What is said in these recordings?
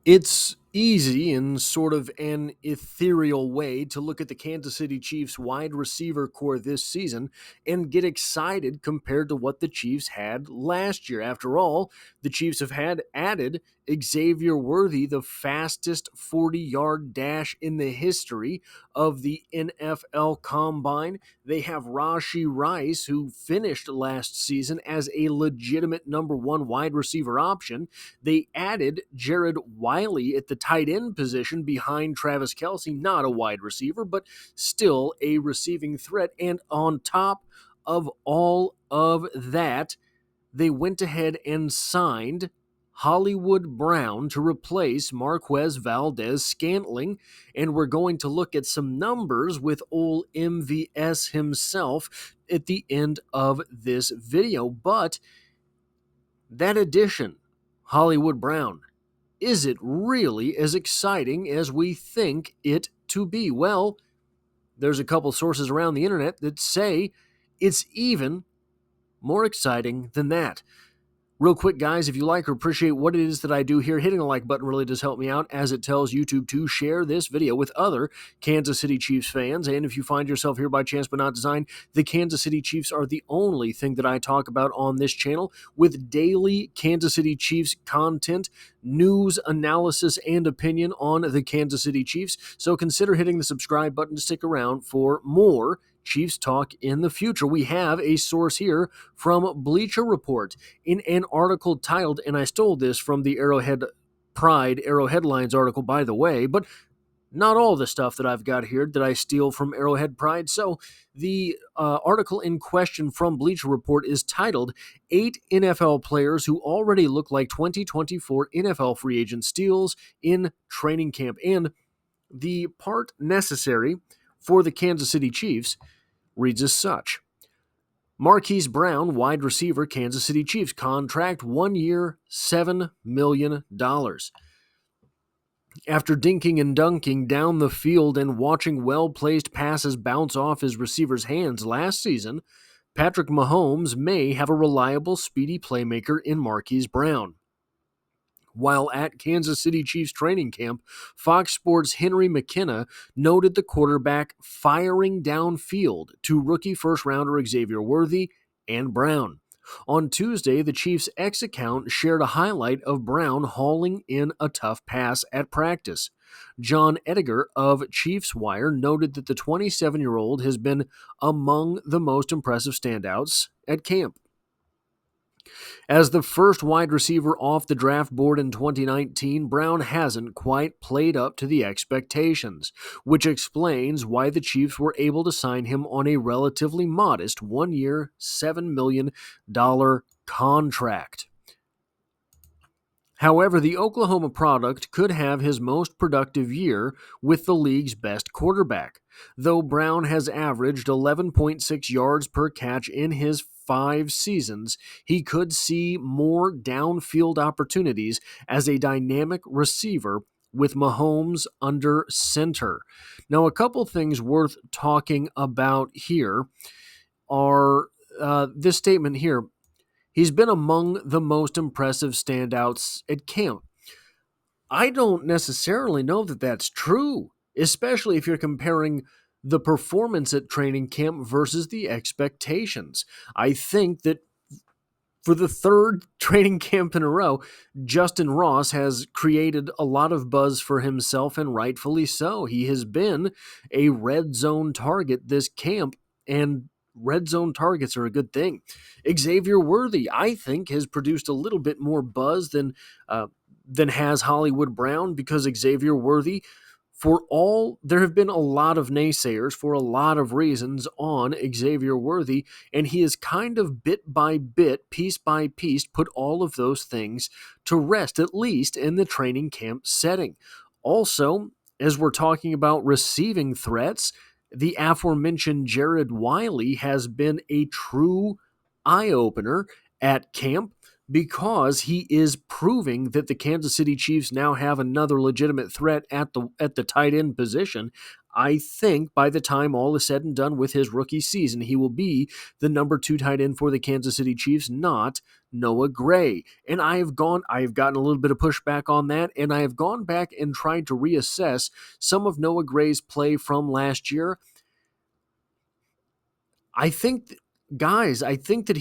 It's easy in sort of an ethereal way to look at the Kansas City Chiefs wide receiver core this season and get excited compared to what the Chiefs had last year. After all, the Chiefs have had added Xavier Worthy, the fastest 40-yard dash in the history of the NFL Combine. They have Rashee Rice, who finished last season as a legitimate number one wide receiver option. They added Jared Wiley at the tight end position behind Travis Kelce, not a wide receiver, but still a receiving threat. And on top of all of that, they went ahead and signed Hollywood Brown to replace Marquez Valdes-Scantling, and we're going to look at some numbers with old MVS himself at the end of this video. But that addition, Hollywood Brown, is it really as exciting as we think it to be? Well, there's a couple sources around the internet that say it's even more exciting than that. Real quick, guys, if you like or appreciate what it is that I do here, hitting the like button really does help me out, as it tells YouTube to share this video with other Kansas City Chiefs fans. And if you find yourself here by chance but not design, the Kansas City Chiefs are the only thing that I talk about on this channel, with daily Kansas City Chiefs content, news, analysis, and opinion on the Kansas City Chiefs. So consider hitting the subscribe button to stick around for more Chiefs talk in the future. We have a source here from Bleacher Report in an article titled, and I stole this from the Arrowhead Pride Arrow Headlines article, by the way, but not all the stuff that I've got here did I steal from Arrowhead Pride. So the article in question from Bleacher Report is titled 8 NFL Players Who Already Look Like 2024 NFL Free Agent Steals in Training Camp. And the part necessary for the Kansas City Chiefs reads as such. Marquise Brown, wide receiver, Kansas City Chiefs, contract 1 year, $7 million. After dinking and dunking down the field and watching well-placed passes bounce off his receiver's hands last season, Patrick Mahomes may have a reliable, speedy playmaker in Marquise Brown. While at Kansas City Chiefs training camp, Fox Sports' Henry McKenna noted the quarterback firing downfield to rookie first-rounder Xavier Worthy and Brown. On Tuesday, the Chiefs' X account shared a highlight of Brown hauling in a tough pass at practice. John Edgar of Chiefs Wire noted that the 27-year-old has been among the most impressive standouts at camp. As the first wide receiver off the draft board in 2019, Brown hasn't quite played up to the expectations, which explains why the Chiefs were able to sign him on a relatively modest 1 year, $7 million contract. However, the Oklahoma product could have his most productive year with the league's best quarterback. Though Brown has averaged 11.6 yards per catch in his 5 seasons, he could see more downfield opportunities as a dynamic receiver with Mahomes under center. Now, a couple things worth talking about here are this statement here. He's been among the most impressive standouts at camp. I don't necessarily know that that's true, especially if you're comparing the performance at training camp versus the expectations. I think that for the third training camp in a row, Justin Ross has created a lot of buzz for himself, and rightfully so. He has been a red zone target this camp, and red zone targets are a good thing. Xavier Worthy, I think, has produced a little bit more buzz than has Hollywood Brown, because Xavier Worthy, there have been a lot of naysayers for a lot of reasons on Xavier Worthy, and he has kind of bit by bit, piece by piece, put all of those things to rest, at least in the training camp setting. Also, as we're talking about receiving threats, the aforementioned Jared Wiley has been a true eye-opener at camp, because he is proving that the Kansas City Chiefs now have another legitimate threat at the tight end position. I think by the time all is said and done with his rookie season, he will be the number 2 tight end for the Kansas City Chiefs, not Noah Gray. And I have gotten a little bit of pushback on that, and I have gone back and tried to reassess some of Noah Gray's play from last year. I think that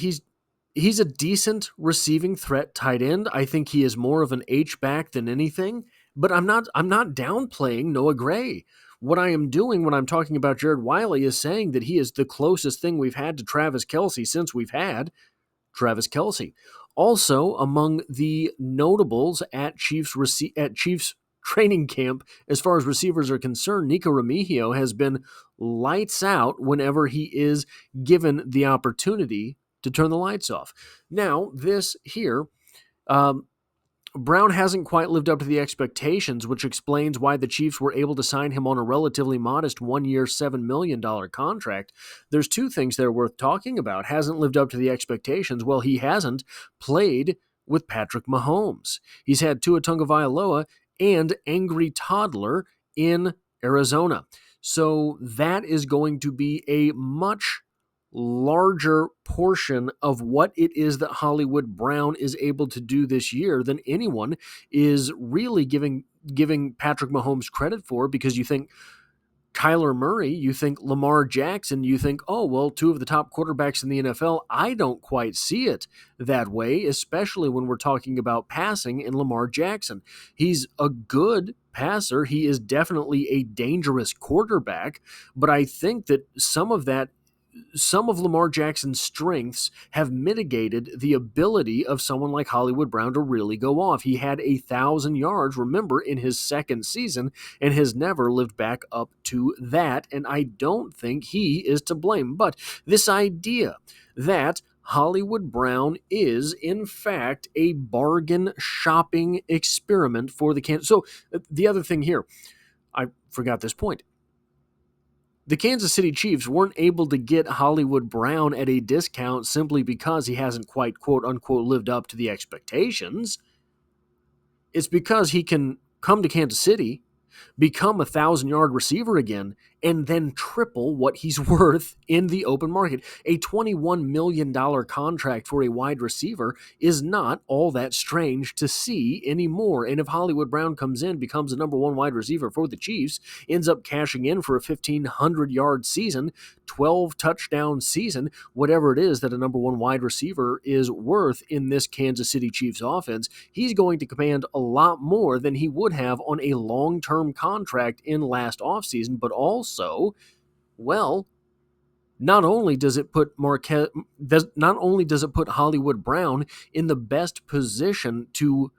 he's a decent receiving threat tight end. I think he is more of an H-back than anything, but I'm not downplaying Noah Gray. What I am doing when I'm talking about Jared Wiley is saying that he is the closest thing we've had to Travis Kelce since we've had Travis Kelce. Also, among the notables at Chiefs training camp, as far as receivers are concerned, Nico Remigio has been lights out whenever he is given the opportunity to turn the lights off. Now, this here, Brown hasn't quite lived up to the expectations, which explains why the Chiefs were able to sign him on a relatively modest one-year, $7 million contract. There's two things there worth talking about. Hasn't lived up to the expectations. Well, he hasn't played with Patrick Mahomes. He's had Tua Tagovailoa and Angry Toddler in Arizona. So that is going to be a much larger portion of what it is that Hollywood Brown is able to do this year than anyone is really giving Patrick Mahomes credit for, because you think Kyler Murray, you think Lamar Jackson, you think, oh, well, two of the top quarterbacks in the NFL. I don't quite see it that way, especially when we're talking about passing in Lamar Jackson. He's a good passer. He is definitely a dangerous quarterback, but I think that some of Lamar Jackson's strengths have mitigated the ability of someone like Hollywood Brown to really go off. He had 1,000 yards, remember, in his second season, and has never lived back up to that, and I don't think he is to blame. But this idea that Hollywood Brown is, in fact, a bargain shopping experiment for the Kansas. So the other thing here, I forgot this point. The Kansas City Chiefs weren't able to get Hollywood Brown at a discount simply because he hasn't quite, quote-unquote, lived up to the expectations. It's because he can come to Kansas City, become a 1,000-yard receiver again, and then triple what he's worth in the open market. A $21 million contract for a wide receiver is not all that strange to see anymore. And if Hollywood Brown comes in, becomes the number one wide receiver for the Chiefs, ends up cashing in for a 1,500-yard season, 12-touchdown season, whatever it is that a number one wide receiver is worth in this Kansas City Chiefs offense, he's going to command a lot more than he would have on a long-term contract in last offseason, but also, well, not only does it put Hollywood Brown in the best position to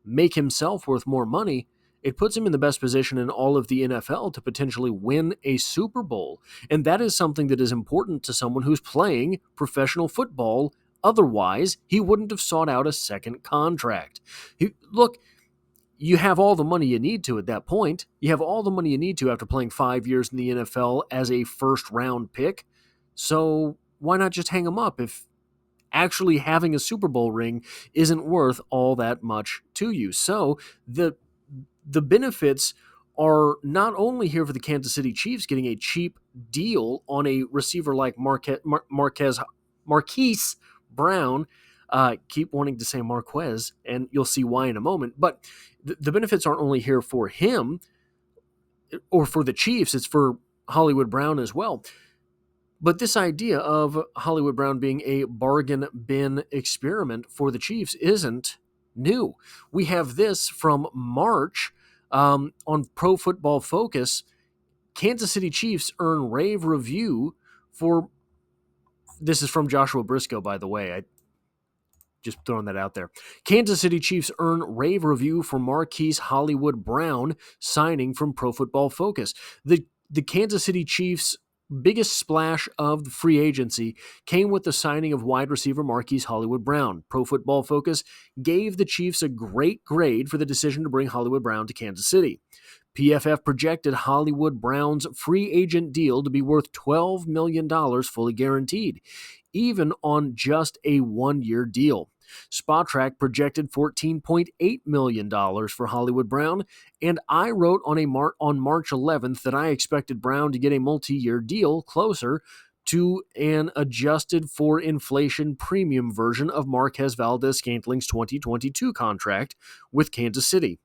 make himself worth more money, it puts him in the best position in all of the NFL to potentially win a Super Bowl. And that is something that is important to someone who's playing professional football. Otherwise, he wouldn't have sought out a second contract. Look, you have all the money you need to at that point. You have all the money you need to after playing 5 years in the NFL as a first-round pick. So why not just hang him up if actually having a Super Bowl ring isn't worth all that much to you? So the benefits are not only here for the Kansas City Chiefs getting a cheap deal on a receiver like Marquise Brown. Keep wanting to say Marquez, and you'll see why in a moment. But the benefits aren't only here for him or for the Chiefs, it's for Hollywood Brown as well. But this idea of Hollywood Brown being a bargain bin experiment for the Chiefs isn't new. We have this from March on Pro Football Focus. Kansas City Chiefs earn rave review for, this is from Joshua Briscoe, by the way, just throwing that out there. Kansas City Chiefs earn rave review for Marquise Hollywood Brown signing from Pro Football Focus. The Kansas City Chiefs' biggest splash of the free agency came with the signing of wide receiver Marquise Hollywood Brown. Pro Football Focus gave the Chiefs a great grade for the decision to bring Hollywood Brown to Kansas City. PFF projected Hollywood Brown's free agent deal to be worth $12 million fully guaranteed, even on just a one-year deal. Spotrac projected $14.8 million for Hollywood Brown, and I wrote on March 11th that I expected Brown to get a multi-year deal closer to an adjusted for inflation premium version of Marquez Valdes-Scantling's 2022 contract with Kansas City,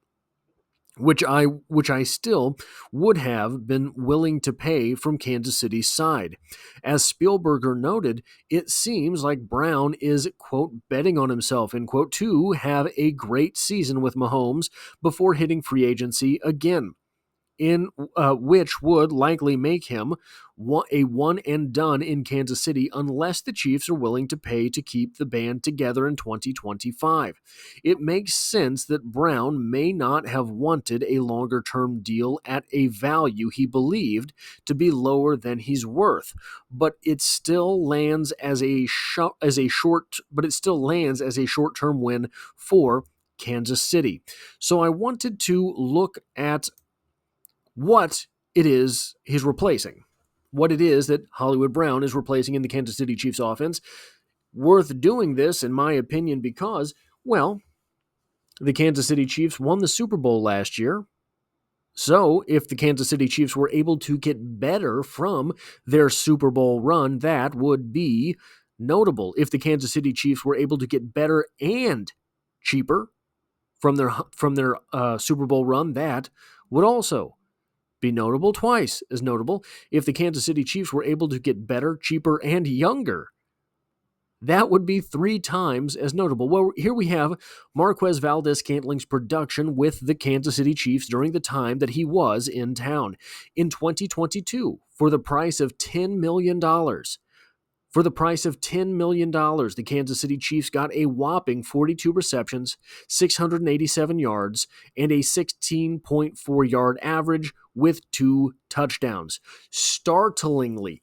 which I still would have been willing to pay from Kansas City's side. As Spielberger noted, it seems like Brown is, quote, betting on himself, end quote, to have a great season with Mahomes before hitting free agency again, in which would likely make him a one and done in Kansas City unless the Chiefs are willing to pay to keep the band together in 2025. It makes sense that Brown may not have wanted a longer-term deal at a value he believed to be lower than he's worth, but it still lands as a short-term win for Kansas City. So I wanted to look at what it is he's replacing, what it is that Hollywood Brown is replacing in the Kansas City Chiefs offense. Worth doing this, in my opinion, because, well, the Kansas City Chiefs won the Super Bowl last year. So if the Kansas City Chiefs were able to get better from their Super Bowl run, that would be notable. If the Kansas City Chiefs were able to get better and cheaper from their Super Bowl run, that would also be notable, twice as notable. If the Kansas City Chiefs were able to get better, cheaper, and younger, that would be 3 times as notable. Well, here we have Marquez Valdes-Scantling's production with the Kansas City Chiefs during the time that he was in town. In 2022, for the price of $10 million, the Kansas City Chiefs got a whopping 42 receptions, 687 yards, and a 16.4-yard average with 2 touchdowns. Startlingly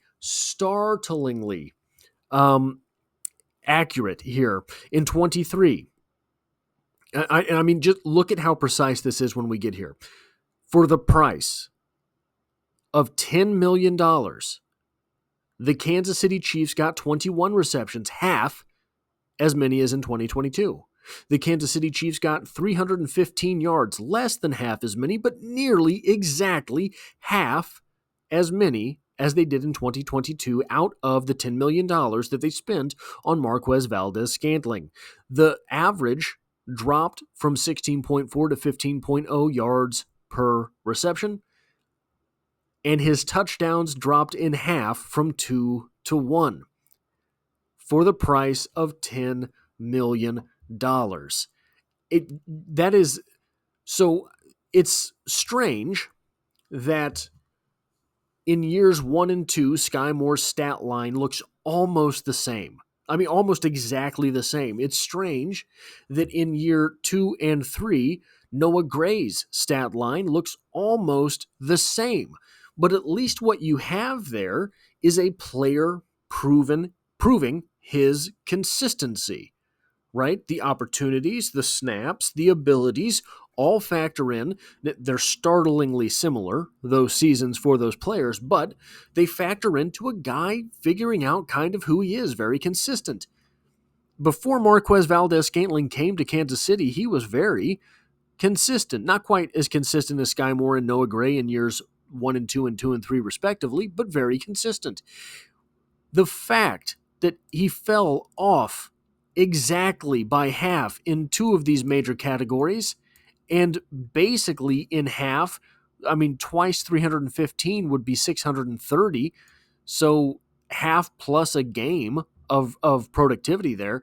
accurate here. In 23, I mean, just look at how precise this is when we get here. For the price of $10 million, the Kansas City Chiefs got 21 receptions, half as many as in 2022. The Kansas City Chiefs got 315 yards, less than half as many, but nearly exactly half as many as they did in 2022 out of the $10 million that they spent on Marquez Valdes-Scantling. The average dropped from 16.4 to 15.0 yards per reception, and his touchdowns dropped in half from 2 to 1 for the price of $10 million. It's strange that in years 1 and 2, Sky Moore's stat line looks almost the same. I mean, almost exactly the same. It's strange that in year 2 and 3, Noah Gray's stat line looks almost the same. But at least what you have there is a player proving his consistency, right? The opportunities, the snaps, the abilities all factor in. They're startlingly similar, those seasons for those players, but they factor into a guy figuring out kind of who he is, very consistent. Before Marquez Valdes-Scantling came to Kansas City, he was very consistent. Not quite as consistent as Sky Moore and Noah Gray in years 1 and 2 and 2 and 3 respectively, but very consistent. The fact that he fell off exactly by half in 2 of these major categories, and basically in half, I mean, twice 315 would be 630, so half plus a game of productivity there.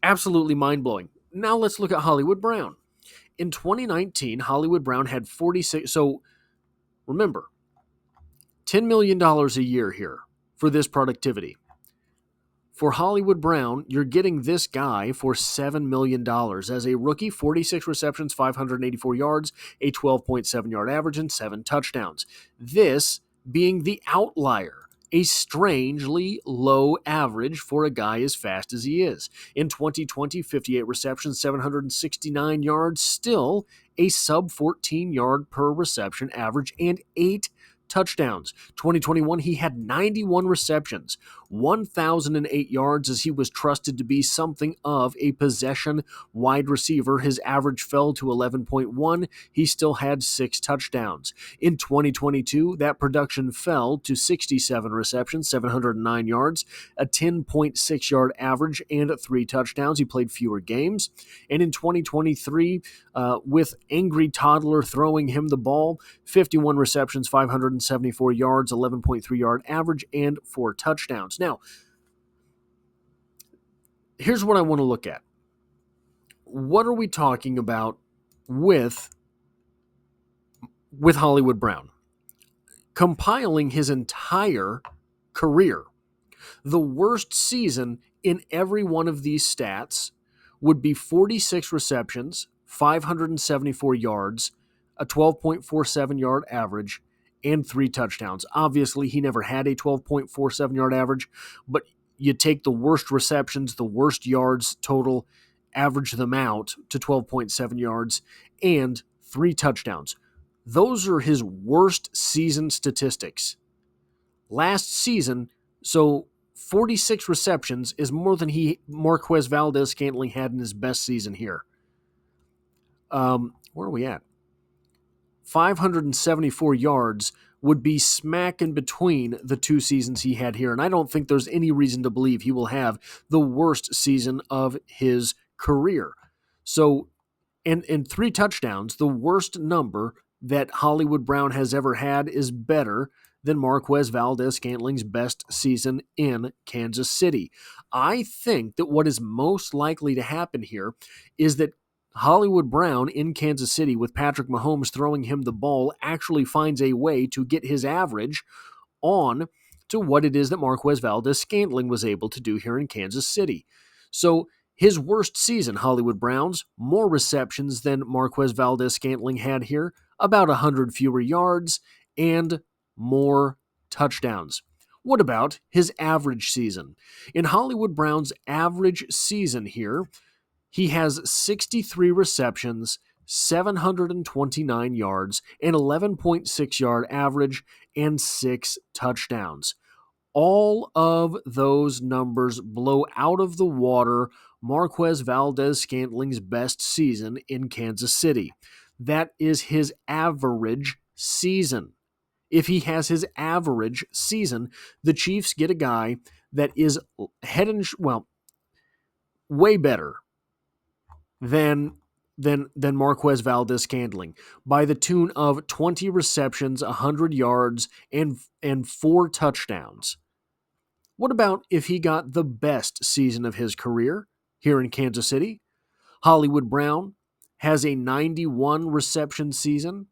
Absolutely mind-blowing. Now let's look at Hollywood Brown. In 2019, Hollywood Brown had 46, so remember, $10 million a year here for this productivity. For Hollywood Brown, you're getting this guy for $7 million. As a rookie, 46 receptions, 584 yards, a 12.7-yard average, and 7 touchdowns. This being the outlier, a strangely low average for a guy as fast as he is. In 2020, 58 receptions, 769 yards, still a sub-14-yard per reception average, and 8 touchdowns. 2021, he had 91 receptions, 1,008 yards as he was trusted to be something of a possession wide receiver. His average fell to 11.1. He still had 6 touchdowns. In 2022, that production fell to 67 receptions, 709 yards, a 10.6 yard average, and 3 touchdowns. He played fewer games. And in 2023, with Angry Toddler throwing him the ball, 51 receptions, 574 yards, 11.3 yard average, and 4 touchdowns. Now, here's what I want to look at. What are we talking about with Hollywood Brown? Compiling his entire career, the worst season in every one of these stats would be 46 receptions, 574 yards, a 12.47 yard average, and 3 touchdowns. Obviously, he never had a 12.47 yard average, but you take the worst receptions, the worst yards total, average them out to 12.7 yards, and 3 touchdowns. Those are his worst season statistics. Last season, so 46 receptions is more than Marquise Valdes-Scantling had in his best season here. Where are we at? 574 yards would be smack in between the 2 seasons he had here, and I don't think there's any reason to believe he will have the worst season of his career. So, and 3 touchdowns, the worst number that Hollywood Brown has ever had, is better than Marquise Valdes-Scantling's best season in Kansas City. I think that what is most likely to happen here is that Hollywood Brown in Kansas City, with Patrick Mahomes throwing him the ball, actually finds a way to get his average on to what it is that Marquise Valdes-Scantling was able to do here in Kansas City. So his worst season, Hollywood Brown's, more receptions than Marquise Valdes-Scantling had here, about 100 fewer yards, and more touchdowns. What about his average season? In Hollywood Brown's average season here, he has 63 receptions, 729 yards, an 11.6 yard average, and 6 touchdowns. All of those numbers blow out of the water Marquise Valdes-Scantling's best season in Kansas City. That is his average season. If he has his average season, the Chiefs get a guy that is way better than Marquise Valdes-Scantling by the tune of 20 receptions, 100 yards, and 4 touchdowns. What about if he got the best season of his career here in Kansas City? Hollywood Brown has a 91 reception season,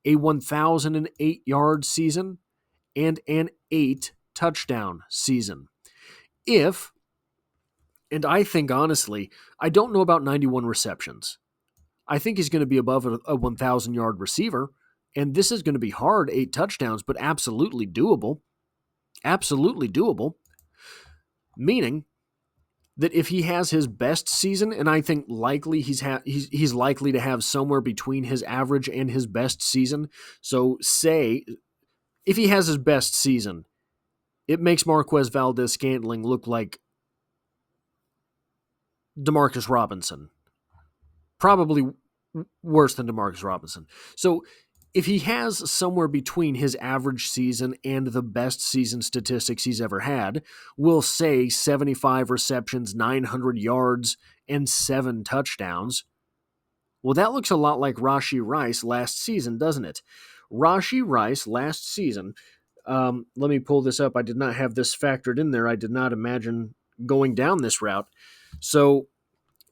a 1,008 yard season, and an 8 touchdown season. And I think, honestly, I don't know about 91 receptions. I think he's going to be above a 1,000 yard receiver, and this is going to be hard, 8 touchdowns, but absolutely doable. Absolutely doable. Meaning that if he has his best season, and I think likely he's likely to have somewhere between his average and his best season. So say if he has his best season, it makes Marquise Valdes-Scantling look like Demarcus Robinson. Probably worse than Demarcus Robinson. So if he has somewhere between his average season and the best season statistics he's ever had, we'll say 75 receptions, 900 yards, and 7 touchdowns. Well, that looks a lot like Rashee Rice last season, doesn't it? Rashee Rice last season, let me pull this up. I did not have this factored in there. I did not imagine going down this route. So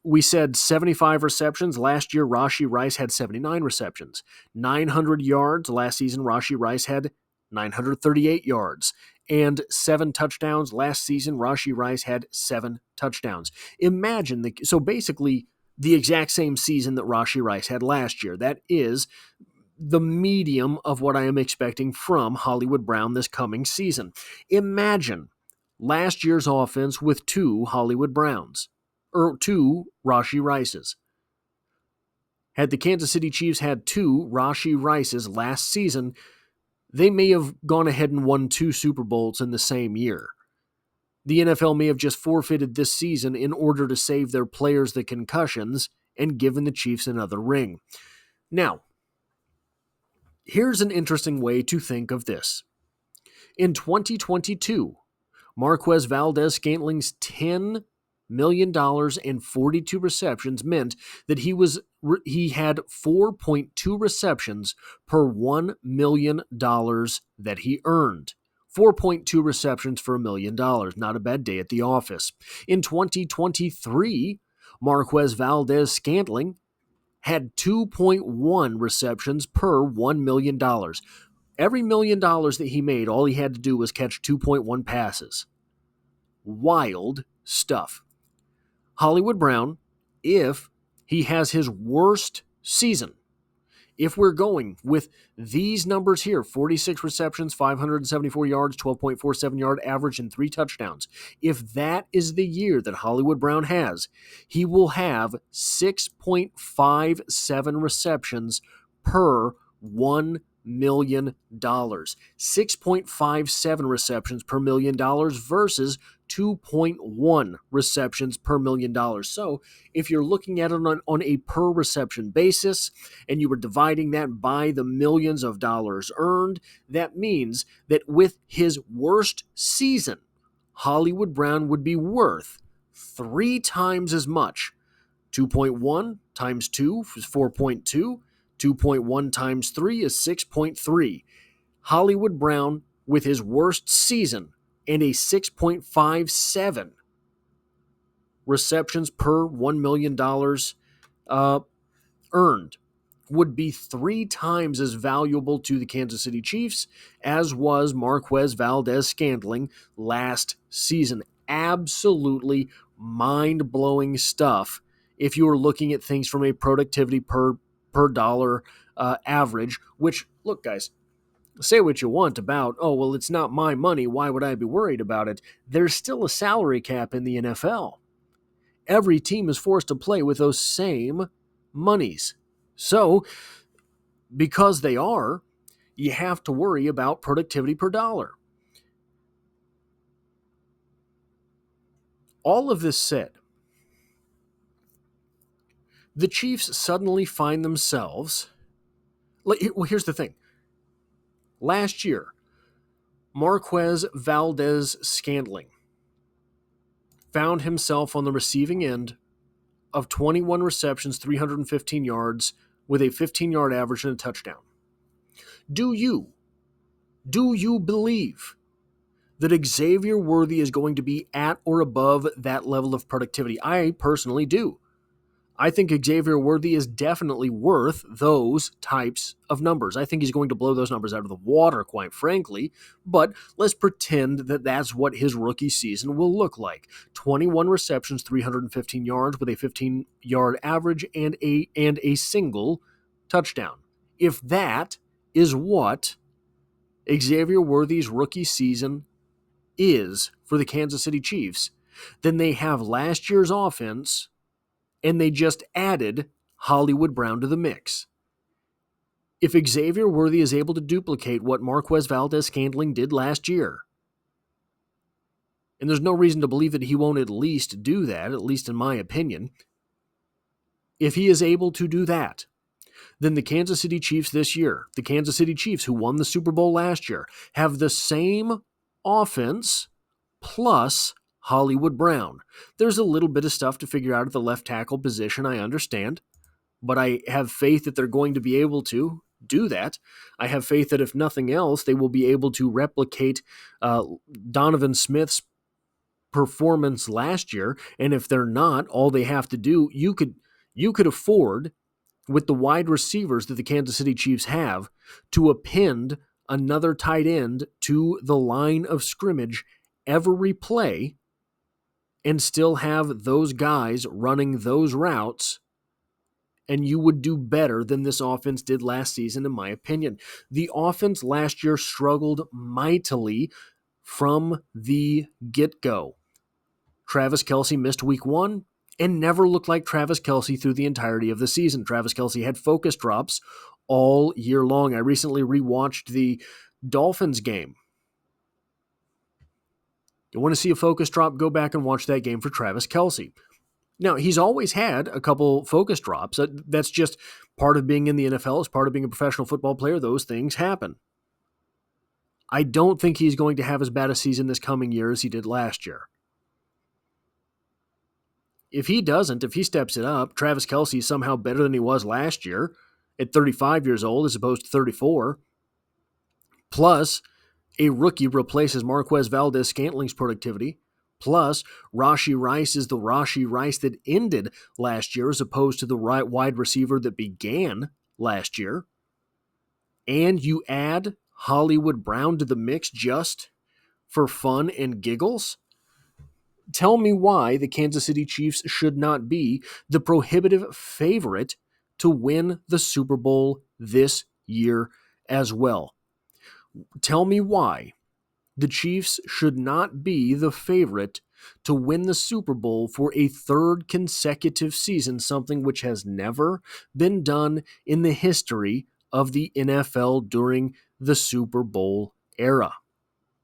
we said 75 receptions. Last year, Rashee Rice had 79 receptions. 900 yards. Last season, Rashee Rice had 938 yards. And 7 touchdowns. Last season, Rashee Rice had 7 touchdowns. Imagine, so basically the exact same season that Rashee Rice had last year. That is the medium of what I am expecting from Hollywood Brown this coming season. Imagine last year's offense with 2 Hollywood Browns. Or 2 Rashee Rices. Had the Kansas City Chiefs had 2 Rashee Rices last season, they may have gone ahead and won 2 Super Bowls in the same year. The NFL may have just forfeited this season in order to save their players the concussions and given the Chiefs another ring. Now, here's an interesting way to think of this. In 2022, Marquez Valdes-Scantling's $10 million and 42 receptions meant that he had 4.2 receptions per $1 million that he earned. 4.2 receptions for $1 million. Not a bad day at the office. In 2023, Marquez Valdes-Scantling had 2.1 receptions per $1 million. Every $1 million that he made, all he had to do was catch 2.1 passes. Wild stuff. Hollywood Brown, if he has his worst season, if we're going with these numbers here, 46 receptions, 574 yards, 12.47 yard average, and 3 touchdowns, if that is the year that Hollywood Brown has, he will have 6.57 receptions per $1 million. 6.57 receptions per $1 million versus 2.1 receptions per $1 million. So if you're looking at it on a per reception basis and you were dividing that by the millions of dollars earned, that means that with his worst season, Hollywood Brown would be worth 3 times as much. 2.1 times 2 is 4.2. 2.1 times 3 is 6.3. Hollywood Brown, with his worst season and a 6.57 receptions per $1 million earned, would be 3 times as valuable to the Kansas City Chiefs as was Marquez Valdes-Scantling last season. Absolutely mind-blowing stuff if you are looking at things from a productivity per dollar average, which, look, guys, say what you want about, oh, well, it's not my money, why would I be worried about it? There's still a salary cap in the NFL. Every team is forced to play with those same monies. So, because they are, you have to worry about productivity per dollar. All of this said, the Chiefs suddenly find themselves... Well, here's the thing. Last year, Marquez Valdes-Scantling found himself on the receiving end of 21 receptions, 315 yards, with a 15-yard average and a touchdown. Do you believe that Xavier Worthy is going to be at or above that level of productivity? I personally do. I think Xavier Worthy is definitely worth those types of numbers. I think he's going to blow those numbers out of the water, quite frankly, but let's pretend that that's what his rookie season will look like. 21 receptions, 315 yards with a 15-yard average and a single touchdown. If that is what Xavier Worthy's rookie season is for the Kansas City Chiefs, then they have last year's offense and they just added Hollywood Brown to the mix. If Xavier Worthy is able to duplicate what Marquez Valdes-Scantling did last year, and there's no reason to believe that he won't at least do that, at least in my opinion, if he is able to do that, then the Kansas City Chiefs this year, the Kansas City Chiefs who won the Super Bowl last year, have the same offense plus Hollywood Brown. There's a little bit of stuff to figure out at the left tackle position, I understand, but I have faith that they're going to be able to do that. I have faith that if nothing else, they will be able to replicate Donovan Smith's performance last year, and if they're not, all they have to do, you could afford, with the wide receivers that the Kansas City Chiefs have, to append another tight end to the line of scrimmage every play and still have those guys running those routes, and you would do better than this offense did last season, in my opinion. The offense last year struggled mightily from the get-go. Travis Kelce missed week 1 and never looked like Travis Kelce through the entirety of the season. Travis Kelce had focus drops all year long. I recently rewatched the Dolphins game. You want to see a focus drop? Go back and watch that game for Travis Kelce. Now, he's always had a couple focus drops. That's just part of being in the NFL. It's part of being a professional football player. Those things happen. I don't think he's going to have as bad a season this coming year as he did last year. If he doesn't, if he steps it up, Travis Kelce is somehow better than he was last year at 35 years old as opposed to 34. Plus, a rookie replaces Marquez Valdes-Scantling's productivity. Plus, Rashee Rice is the Rashee Rice that ended last year as opposed to the wide receiver that began last year. And you add Hollywood Brown to the mix just for fun and giggles? Tell me why the Kansas City Chiefs should not be the prohibitive favorite to win the Super Bowl this year as well. Tell me why the Chiefs should not be the favorite to win the Super Bowl for a third consecutive season, something which has never been done in the history of the NFL during the Super Bowl era.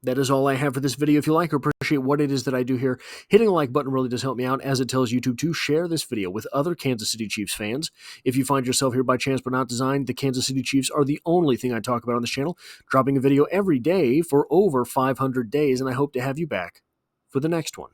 That is all I have for this video. If you like or appreciate what it is that I do here, hitting the like button really does help me out, as it tells YouTube to share this video with other Kansas City Chiefs fans. If you find yourself here by chance but not design, the Kansas City Chiefs are the only thing I talk about on this channel, dropping a video every day for over 500 days, and I hope to have you back for the next one.